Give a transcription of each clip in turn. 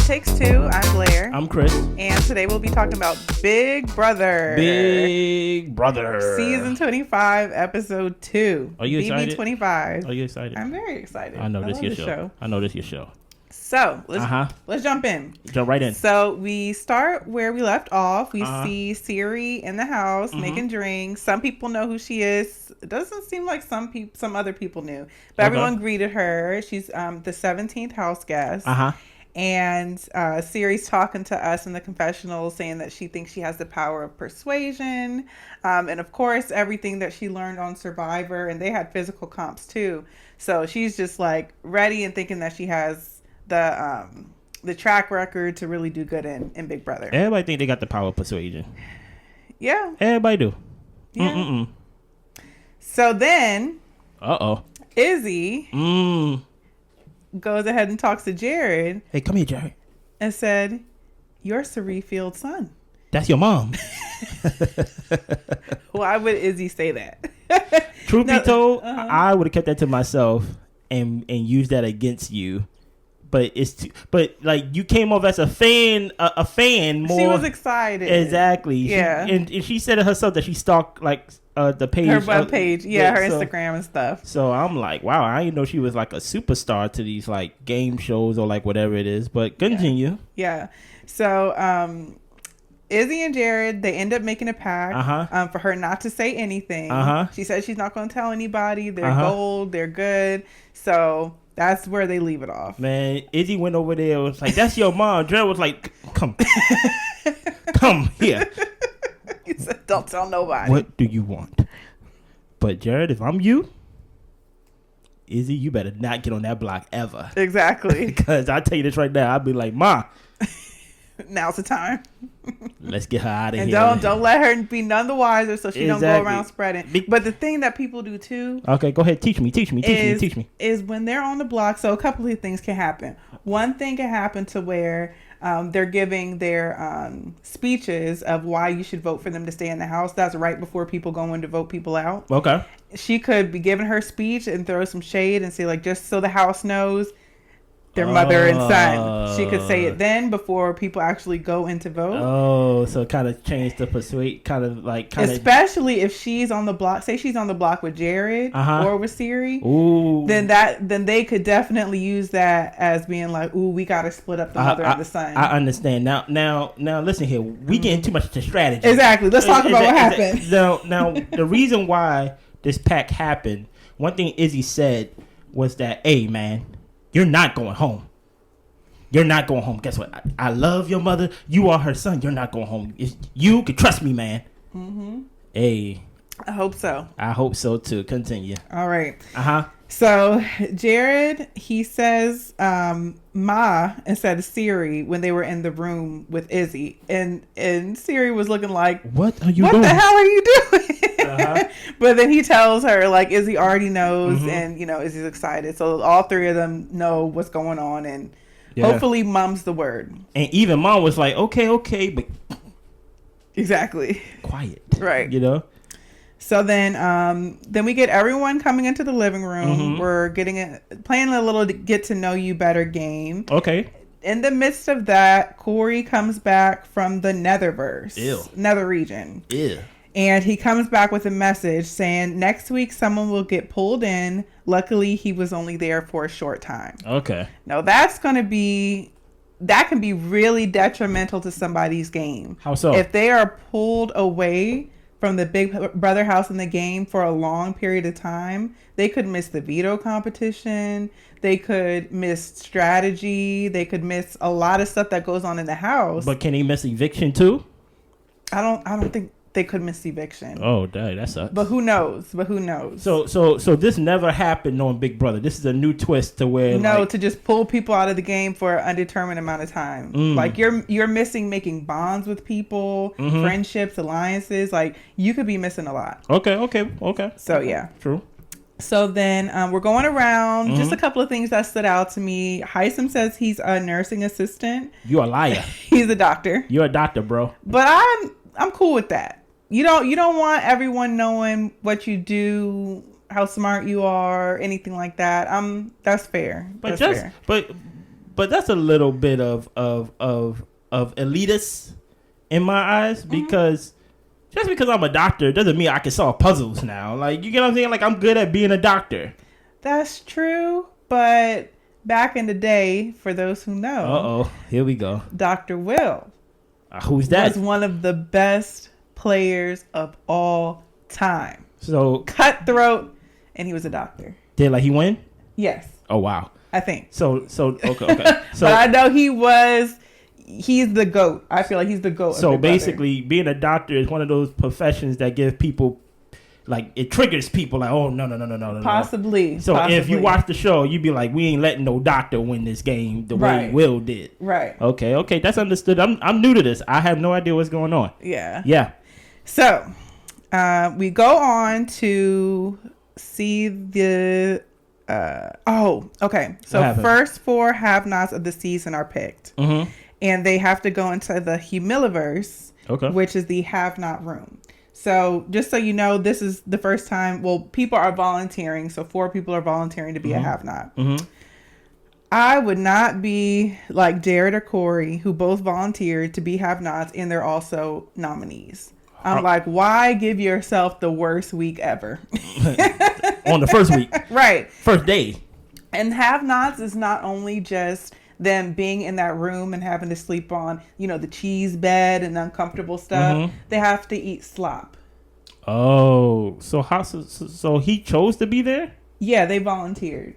Takes Two. I'm Blair. I'm Chris. And today we'll be talking about Big Brother. Big Brother. Season 25, Episode 2. Are you excited? BB 25. Are you excited? I'm very excited. I know this your show. I know this your show. So, let's jump in. Jump right in. So, we start where we left off. We see Siri in the house making drinks. Some people know who she is. It doesn't seem like some other people knew. But everyone greeted her. She's the 17th house guest. And Siri's talking to us in the confessional saying that she thinks she has the power of persuasion. And of course, everything that she learned on Survivor. And they had physical comps too. So she's just like ready and thinking that she has the track record to really do good in Big Brother. Everybody think they got the power of persuasion. Yeah. Everybody do. Yeah. So then. Izzy. Goes ahead and talks to Jared. Hey, come here, Jared. And said, "You're Sari Field's son." That's your mom. Why would Izzy say that? Truth be told, I would have kept that to myself and used that against you. But like you came off as a fan more. She was excited. Exactly. Yeah. And she said it herself that she stalked like the page. Her web page. Yeah, her Instagram and stuff. So I'm like, wow, I didn't know she was like a superstar to these like game shows or like whatever it is. But continue. Yeah. So Izzy and Jared, they end up making a pact for her not to say anything. She said she's not going to tell anybody. They're gold. They're good. So that's where they leave it off. Man, Izzy went over there and was like, "That's your mom." Jared was like, come here. He said, "Don't tell nobody." What do you want? But Jared, if I'm you, Izzy, you better not get on that block ever. Exactly. Because I tell you this right now, I'll be like, "Ma, now's the time. Let's get her out of and here." And don't let her be none the wiser so she don't go around spreading. But the thing that people do too. Okay, go ahead. Teach me. Is when they're on the block. So a couple of things can happen. One thing can happen to where they're giving their speeches of why you should vote for them to stay in the house. That's right before people go in to vote people out. Okay. She could be giving her speech and throw some shade and say like, just so the house knows their mother and son. She could say it then before people actually go in to vote. Oh, so kind of change the persuade, especially if she's on the block. Say she's on the block with Jared or with Siri. Ooh. Then they could definitely use that as being like, "Ooh, we got to split up the mother and the son." I understand. Now, listen here. We getting too much into strategy. Exactly. Let's talk about what happened. Now, the reason why this pack happened. One thing Izzy said was that, "Hey, man, you're not going home. You're not going home. Guess what? I love your mother. You are her son. You're not going home. You can trust me, man." Hey. I hope so. I hope so, too. Continue. All right. So, Jared, he says Ma instead of Siri when they were in the room with Izzy. And Siri was looking like, What are you doing? What the hell are you doing? But then he tells her, like, Izzy already knows, and, Izzy's excited. So all three of them know what's going on, and hopefully Mom's the word. And even Mom was like, okay, but... Exactly. Quiet. Right. So then we get everyone coming into the living room. We're playing a little get to know you better game. Okay. In the midst of that, Corey comes back from the Netherverse. Nether region. Ew. And he comes back with a message saying next week someone will get pulled in. Luckily, he was only there for a short time. Okay. Now that can be really detrimental to somebody's game. How so? If they are pulled away from the Big Brother house in the game for a long period of time, they could miss the veto competition. They could miss strategy. They could miss a lot of stuff that goes on in the house. But can he miss eviction too? I don't think they could miss eviction. Oh, that sucks. But who knows? So this never happened on Big Brother. This is a new twist to where to just pull people out of the game for an undetermined amount of time. Like you're missing making bonds with people, friendships, alliances. Like you could be missing a lot. Okay. So yeah, true. So then we're going around. Just a couple of things that stood out to me. Heisem says he's a nursing assistant. You a liar. He's a doctor. You're a doctor, bro. But I'm cool with that. You don't want everyone knowing what you do, how smart you are, anything like that. That's fair. But but that's a little bit of elitist in my eyes, because just because I'm a doctor doesn't mean I can solve puzzles now. Like, you get what I'm saying? Like, I'm good at being a doctor. That's true, but back in the day, for those who know, here we go. Dr. Will. Who's that? Was one of the best players of all time. So cutthroat, and he was a doctor. Did he win? Yes. Oh wow. I think. So okay. So but I know he's the GOAT. I feel like he's the GOAT. So basically, being a doctor is one of those professions that give people, like, it triggers people, like, oh no. Possibly. So if you watch the show, you'd be like, we ain't letting no doctor win this game the way Will did. Right. Okay, that's understood. I'm new to this. I have no idea what's going on. Yeah. So we go on to see the so first 4 have-nots of the season are picked, and they have to go into the Humiliverse, which is the have-not room. So just so you know, this is the first time, people are volunteering, so 4 people are volunteering to be a have-not. I would not be like Jared or Corey, who both volunteered to be have-nots, and they're also nominees. I'm like, why give yourself the worst week ever? On the first week. Right. First day. And have-nots is not only just them being in that room and having to sleep on, the cheese bed and uncomfortable stuff. They have to eat slop. Oh, so he chose to be there? Yeah, they volunteered.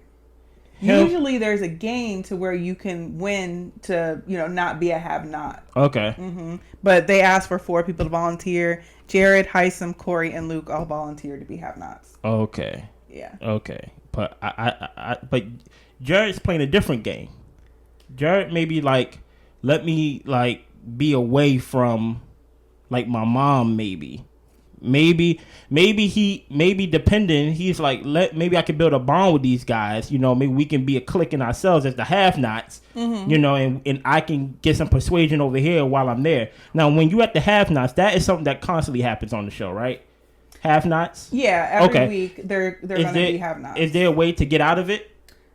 Usually there's a game to where you can win to, not be a have-not. Okay. But they asked for 4 people to volunteer. Jared, Heisem, Corey, and Luke all volunteered to be have-nots. Okay. Yeah. Okay. But but Jared's playing a different game. Jared maybe let me be away from my mom maybe. Maybe depending, he's like, maybe I can build a bond with these guys, maybe we can be a clique in ourselves as the have-nots, and I can get some persuasion over here while I'm there. Now, when you at the have-nots, that is something that constantly happens on the show, right? Have-nots? Yeah, every week they're going to be have-nots. Is there a way to get out of it?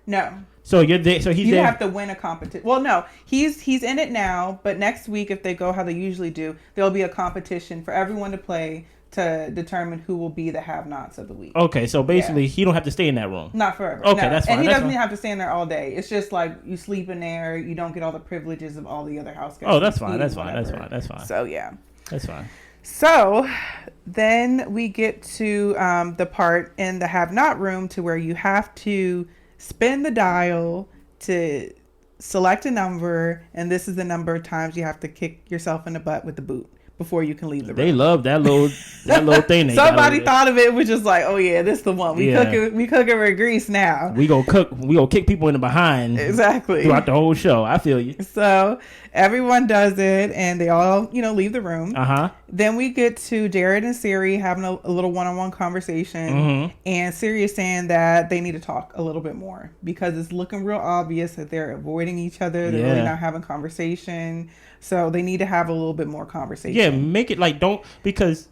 No. So you're there. So he's there. You have to win a competition. Well, no, he's in it now. But next week, if they go how they usually do, there'll be a competition for everyone to play to determine who will be the have-nots of the week. Okay, so basically, he don't have to stay in that room. Not forever. Okay, no. That's fine. And he doesn't have to stay in there all day. It's just like you sleep in there. You don't get all the privileges of all the other house guests. Oh, that's fine. That's fine. So yeah, that's fine. So then we get to the part in the have-not room to where you have to spin the dial to select a number, and this is the number of times you have to kick yourself in the butt with the boot before you can leave the room. They love that little thing. Somebody thought of it, was just like, oh yeah, this is the one. We cook it with grease now. We go kick people in the behind. Exactly. Throughout the whole show. I feel you. So everyone does it, and they all, leave the room. Then we get to Jared and Siri having a little one-on-one conversation, and Siri is saying that they need to talk a little bit more because it's looking real obvious that they're avoiding each other. They're really not having conversation. So they need to have a little bit more conversation. Yeah, make it because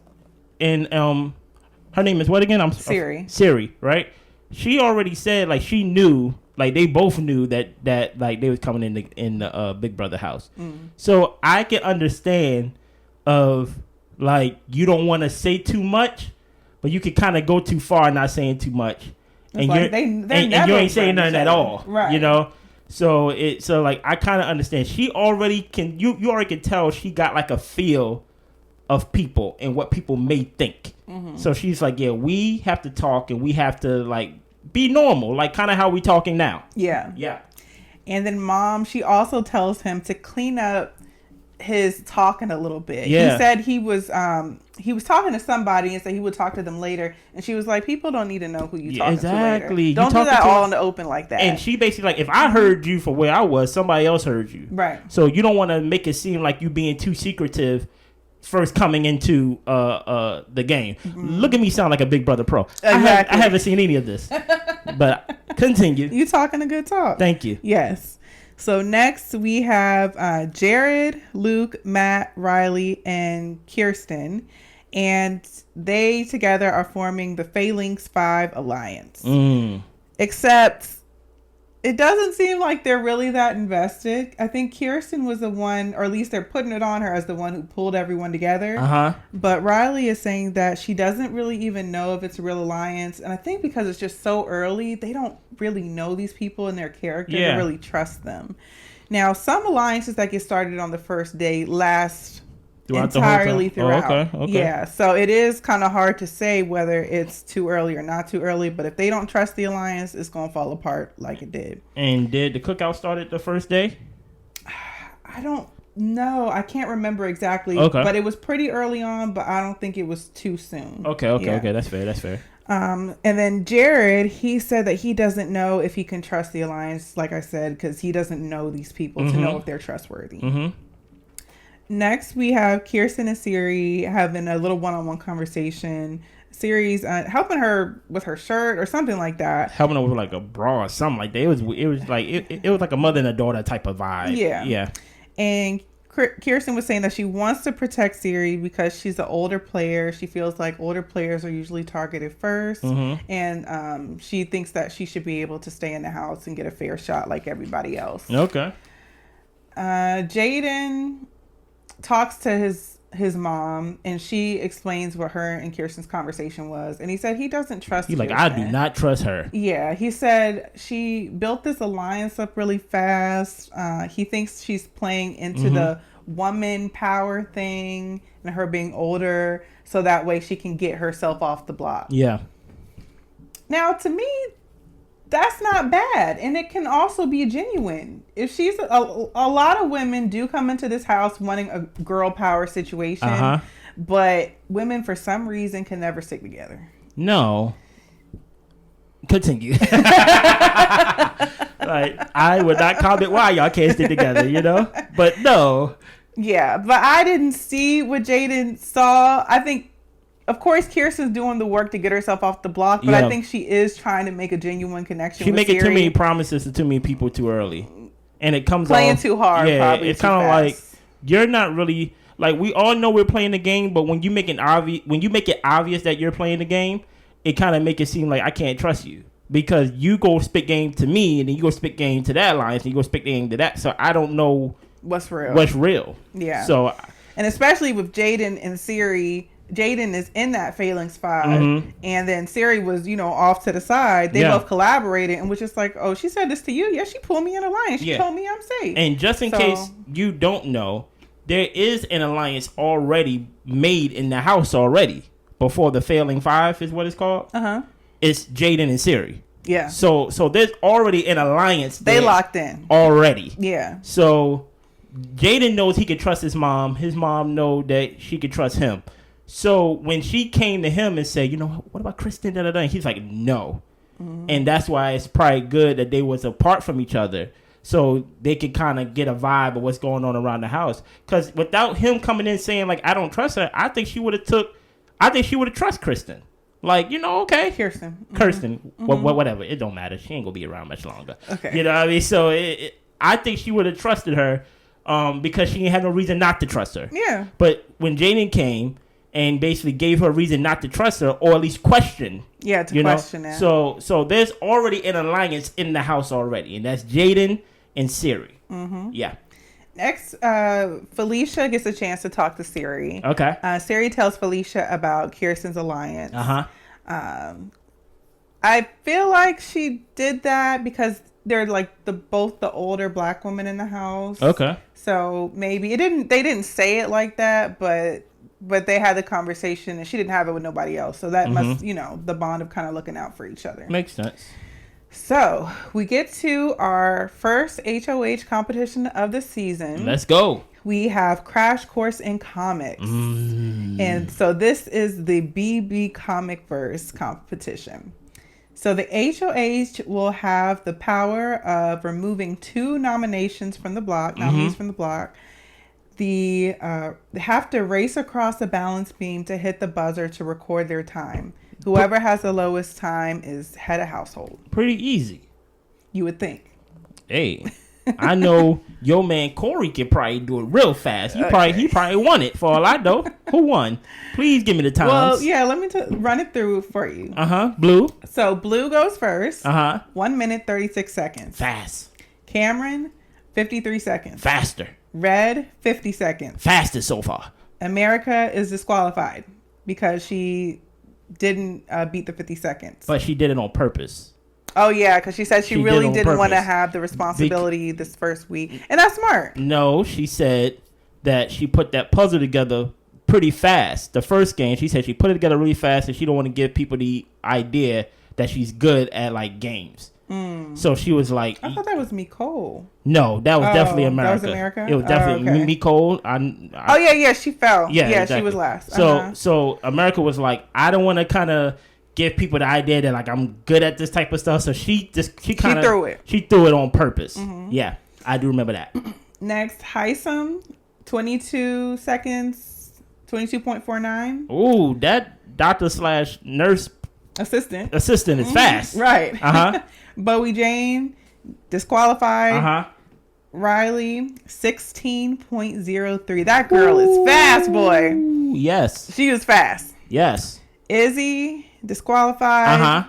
in her name is what again? Siri. Siri, right? She already said she knew, they both knew that they was coming in the Big Brother house. So I can understand of you don't want to say too much, but you can kind of go too far not saying too much, and you ain't saying nothing at all, right? So I kind of understand. She already can. You already can tell she got a feel of people and what people may think. So she's like, yeah, we have to talk and we have to be normal, kind of how we talking now. Yeah. And then Mom, she also tells him to clean up his talking a little bit. Yeah. He said he was talking to somebody and said he would talk to them later, and she was like, people don't need to know who you talking to later. Don't do that all in the open like that. And she basically if I heard you for where I was, somebody else heard you. Right. So you don't want to make it seem like you being too secretive first coming into the game. Look at me sound like a Big Brother pro. Exactly. I haven't seen any of this. But continue. You talking a good talk. Thank you. Yes. So next we have Jared, Luke, Matt, Riley, and Kirsten. And they together are forming the Phalanx 5 Alliance. Except It doesn't seem like they're really that invested. I think Kirsten was the one, or at least they're putting it on her as the one who pulled everyone together. But Riley is saying that she doesn't really even know if it's a real alliance. And I think because it's just so early, they don't really know these people and their character to really trust them. Now, some alliances that get started on the first day last entirely throughout. Okay. Yeah, so it is kind of hard to say whether it's too early or not too early, but if they don't trust the alliance, it's going to fall apart like it did. And did the cookout start at the first day? I don't know. I can't remember exactly, but it was pretty early on, but I don't think it was too soon. Okay, that's fair. And then Jared, he said that he doesn't know if he can trust the alliance, like I said, because he doesn't know these people to know if they're trustworthy. Next, we have Kirsten and Siri having a little one-on-one conversation. Siri's helping her with her shirt or something like that. Helping her with like a bra or something like that. It was like a mother and a daughter type of vibe. Yeah. And Kirsten was saying that she wants to protect Siri because she's an older player. She feels like older players are usually targeted first. And she thinks that she should be able to stay in the house and get a fair shot like everybody else. Okay. Jaden talks to his mom, and she explains what her and Kirsten's conversation was, and he said he doesn't trust Kirsten. I do not trust her. Yeah, he said she built this alliance up really fast. He thinks she's playing into the woman power thing and her being older, so that way she can get herself off the block. Yeah. Now, to me, that's not bad, and it can also be genuine. If she's a lot of women do come into this house wanting a girl power situation, but women for some reason can never stick together. No. Continue. Like, I would not comment why y'all can't stick together, but no. Yeah, but I didn't see what Jaden saw. I think, of course, Kirsten's doing the work to get herself off the block, but I think she is trying to make a genuine connection with Siri. She making too many promises to too many people too early. And it comes playing too hard, probably. It's kind of like, you're not really, like, we all know we're playing the game, but when you make it obvious that you're playing the game, it kind of make it seem like I can't trust you. Because you go spit game to me, and then you go spit game to that alliance, and you go spit game to that. So I don't know what's real. Yeah. So, and especially with Jaden and Siri, Jaden is in that phalanx 5, and then Siri was, off to the side. They both collaborated, and was just like, oh, she said this to you? Yeah, she pulled me in alliance. She told me I'm safe. And just in case you don't know, there is an alliance already made in the house already. Before the failing 5 is what it's called. It's Jaden and Siri. Yeah. So there's already an alliance. They locked in already. Yeah. So Jaden knows he can trust his mom. His mom know that she can trust him. So when she came to him and said, what about Kristen? And he's like, no. And that's why it's probably good that they was apart from each other, so they could kind of get a vibe of what's going on around the house. Because without him coming in saying, like, I don't trust her, I think she would have trust Kristen. Like, okay. Kirsten. Whatever. It don't matter. She ain't going to be around much longer. Okay. You know what I mean? So I think she would have trusted her because she had no reason not to trust her. Yeah. But when Jaden came and basically gave her a reason not to trust her, or at least question. Yeah, to question that. So there's already an alliance in the house already, and that's Jaden and Siri. Yeah. Next, Felicia gets a chance to talk to Siri. Okay. Siri tells Felicia about Kirsten's alliance. I feel like she did that because they're like both the older black women in the house. Okay. So maybe they didn't say it like that, but they had the conversation, and she didn't have it with nobody else. So that must, the bond of kind of looking out for each other. Makes sense. So we get to our first HOH competition of the season. Let's go. We have Crash Course in Comics. And so this is the BB Comic Verse competition. So the HOH will have the power of removing 2 nominees from the block. They have to race across the balance beam to hit the buzzer to record their time. Whoever has the lowest time is head of household. Pretty easy. You would think. Hey, I know your man Corey can probably do it real fast. He probably won it for all I know. Who won? Please give me the times. Well, yeah, let me run it through for you. Blue. So blue goes first. 1 minute 36 seconds. Fast. Cameron, 53 seconds. Faster. Red, 50 seconds. Fastest so far. America is disqualified because she didn't beat the 50 seconds. But she did it on purpose. Oh, yeah, because she said she really didn't want to have the responsibility this first week. And that's smart. No, she said that she put that puzzle together pretty fast. The first game, she said she put it together really fast and she don't want to give people the idea that she's good at, like, games. So she was like... I thought that was Nicole. No, that was definitely America. That was America? It was definitely Nicole. She fell. Yeah, exactly. She was last. So America was like, I don't want to kind of give people the idea that like I'm good at this type of stuff. So she threw it. She threw it on purpose. Yeah, I do remember that. Next, Heisem, 22 seconds, 22.49. Ooh, that doctor/nurse assistant is fast. Right. Bowie Jane, disqualified. Riley, 16.03. That girl is fast, boy. Yes. She was fast. Yes. Izzy, disqualified.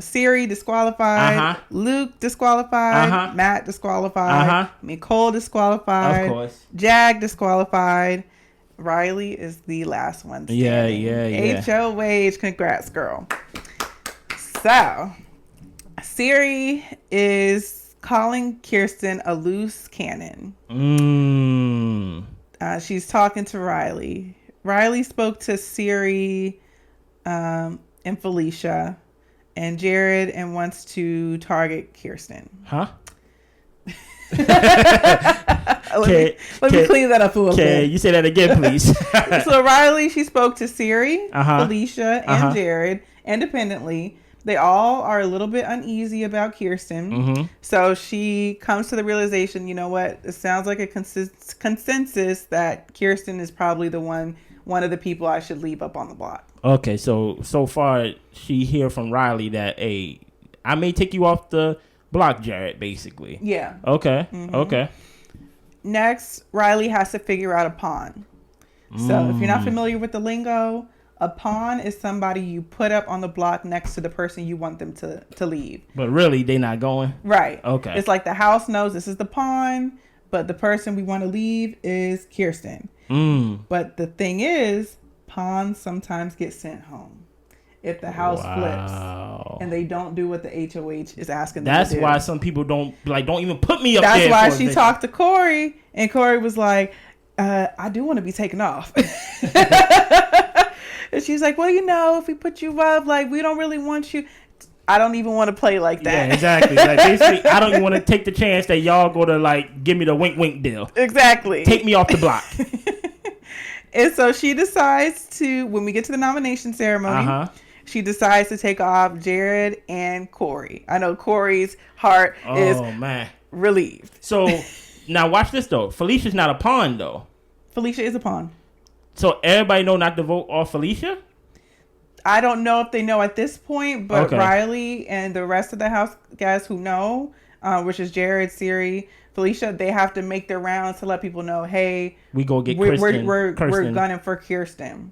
Siri, disqualified. Luke, disqualified. Matt, disqualified. Nicole, disqualified. Of course. Jag, disqualified. Riley is the last one standing. Yeah. HOH, congrats, girl. So, Siri is calling Kirsten a loose cannon. She's talking to Riley. Riley spoke to Siri and Felicia and Jared and wants to target Kirsten. Let me clean that up a little bit. Okay, you say that again, please. So Riley, she spoke to Siri, Felicia, and Jared independently. They all are a little bit uneasy about Kirsten. So she comes to the realization, you know what? It sounds like a consensus that Kirsten is probably one of the people I should leave up on the block. Okay, so far she hear from Riley that, hey, I may take you off the block, Jared, basically. Yeah. Okay. Okay. Next, Riley has to figure out a pawn. So if you're not familiar with the lingo, a pawn is somebody you put up on the block next to the person you want them to leave. But really, they not going? Right. Okay. It's like the house knows this is the pawn, but the person we want to leave is Kirsten. But the thing is, pawns sometimes get sent home if the house flips and they don't do what the HOH is asking them to do. That's why some people don't even put me up there. That's why she talked to Corey, and Corey was like, I do want to be taken off. And she's like, well, if we put you up, like, we don't really want you. I don't even want to play like that. Yeah, exactly. Like, basically, I don't even want to take the chance that y'all go to, like, give me the wink deal. Exactly. Take me off the block. And so she decides to, when we get to the nomination ceremony, she decides to take off Jared and Corey. I know Corey's heart is relieved. So, now watch this, though. Felicia's not a pawn, though. Felicia is a pawn. So, everybody know not to vote off Felicia? I don't know if they know at this point, but Riley and the rest of the house guys who know, which is Jared, Siri, Felicia, they have to make their rounds to let people know, hey, we go get Kirsten. We're gunning for Kirsten.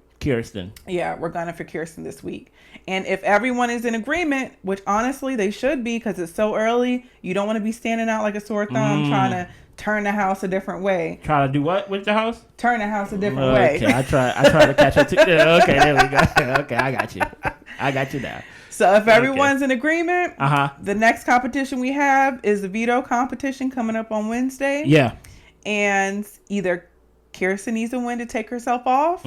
Yeah, we're gunning for Kirsten this week. And if everyone is in agreement, which honestly they should be because it's so early, you don't want to be standing out like a sore thumb trying to turn the house a different way. Try to do what with the house? Turn the house a different way. Okay, I try to catch up to. Okay, there we go. Okay, I got you now. So if everyone's in agreement, the next competition we have is the veto competition coming up on Wednesday. Yeah. And either Kirsten needs to win to take herself off.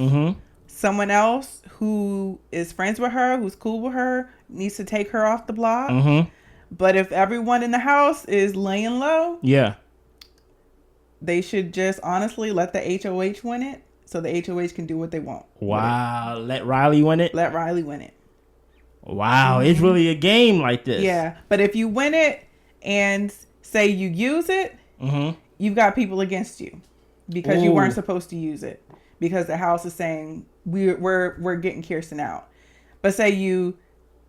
Someone else who is friends with her, who's cool with her, needs to take her off the block. But if everyone in the house is laying low, they should just honestly let the HOH win it so the HOH can do what they want. Wow. Let Riley win it? Let Riley win it. Wow. It's really a game like this. Yeah. But if you win it and say you use it, you've got people against you because you weren't supposed to use it because the house is saying we're getting Kirsten out. But say you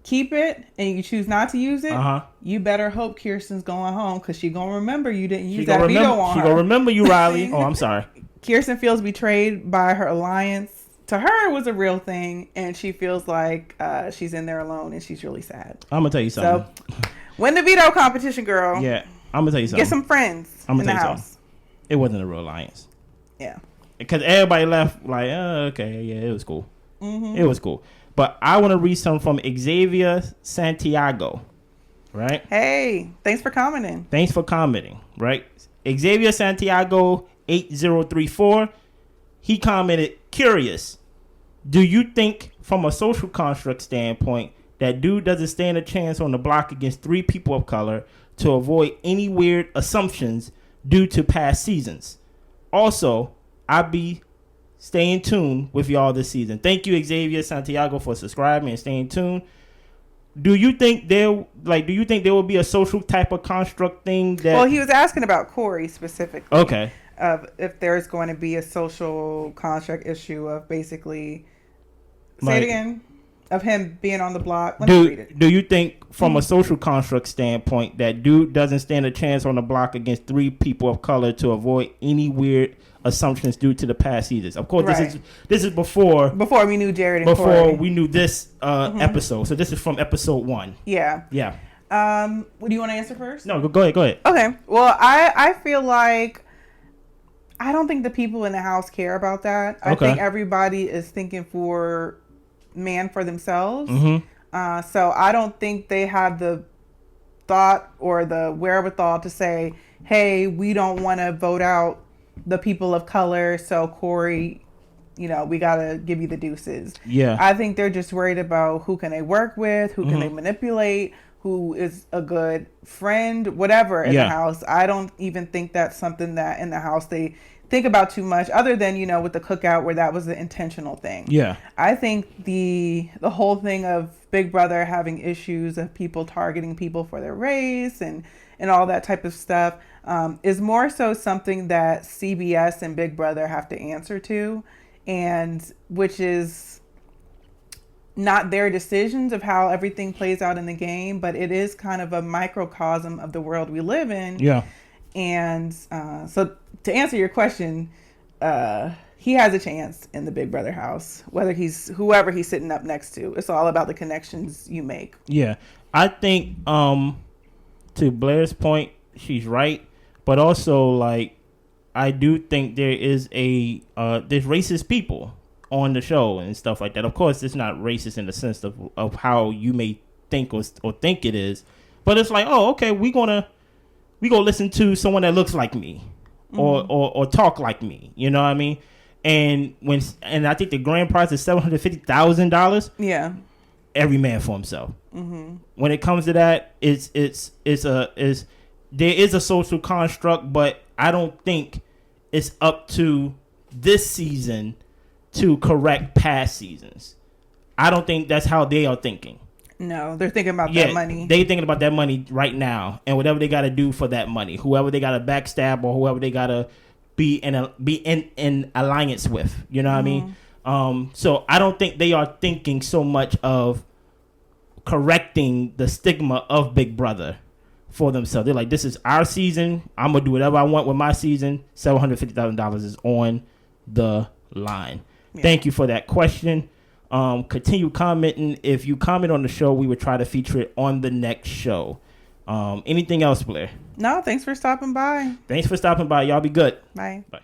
keep it and you choose not to use it, you better hope Kirsten's going home because she gonna remember you didn't use that veto on her. She gonna remember you, Riley. Oh, I'm sorry. Kirsten feels betrayed by her alliance. To her, it was a real thing, and she feels like she's in there alone, and she's really sad. I'm gonna tell you something. So, win the veto competition, girl. Yeah, I'm gonna tell you something. Get some friends in the house. Something. It wasn't a real alliance. Yeah. Because everybody left like, okay, yeah, it was cool. Mm-hmm. It was cool. But I want to read something from Xavier Santiago, right? Hey, thanks for commenting. Right? Xavier Santiago 8034, he commented, curious, do you think from a social construct standpoint that dude doesn't stand a chance on the block against 3 people of color to avoid any weird assumptions due to past seasons? Also, I'll be staying tuned with y'all this season. Thank you, Xavier Santiago, for subscribing and staying tuned. Do you think there will be a social type of construct thing that? Well, he was asking about Corey specifically. Okay. Of if there's going to be a social construct issue of basically, say it again, of him being on the block. Let me read it. Do you think from a social construct standpoint that dude doesn't stand a chance on the block against 3 people of color to avoid any weird assumptions due to the past seasons? Of course, this is before we knew Jared and Corey. Before we knew this episode. So this is from episode 1. Yeah. Yeah. Do you want to answer first? No, go ahead. Okay. Well, I feel like I don't think the people in the house care about that. I think everybody is thinking for themselves. Mm-hmm. So I don't think they have the thought or the wherewithal to say, hey, we don't want to vote out the people of color, so Corey, we gotta give you the deuces. Yeah. I think they're just worried about who can they work with, who can they manipulate, who is a good friend, whatever in the house. I don't even think that's something that in the house they think about too much, other than with the cookout where that was the intentional thing. Yeah. I think the whole thing of Big Brother having issues of people targeting people for their race and all that type of stuff is more so something that CBS and Big Brother have to answer to, and which is not their decisions of how everything plays out in the game, but it is kind of a microcosm of the world we live in. Yeah. And so to answer your question, he has a chance in the Big Brother house, whoever he's sitting up next to. It's all about the connections you make. Yeah. I think to Blair's point, she's right. But also, I do think there is there's racist people on the show and stuff like that. Of course, it's not racist in the sense of how you may think or think it is. But it's like, oh, okay, we gonna listen to someone that looks like me or talk like me. You know what I mean? And I think the grand prize is $750,000. Yeah. Every man for himself. Mm-hmm. When it comes to that, there is a social construct, but I don't think it's up to this season to correct past seasons. I don't think that's how they are thinking. No, they're thinking about that money. They're thinking about that money right now and whatever they got to do for that money. Whoever they got to backstab or whoever they got to be in alliance with. You know what I mean? So I don't think they are thinking so much of correcting the stigma of Big Brother for themselves. They're like, this is our season. I'm going to do whatever I want with my season. $750,000 is on the line. Yeah. Thank you for that question. Continue commenting. If you comment on the show, we would try to feature it on the next show. Anything else, Blair? No, thanks for stopping by. Y'all be good. Bye. Bye.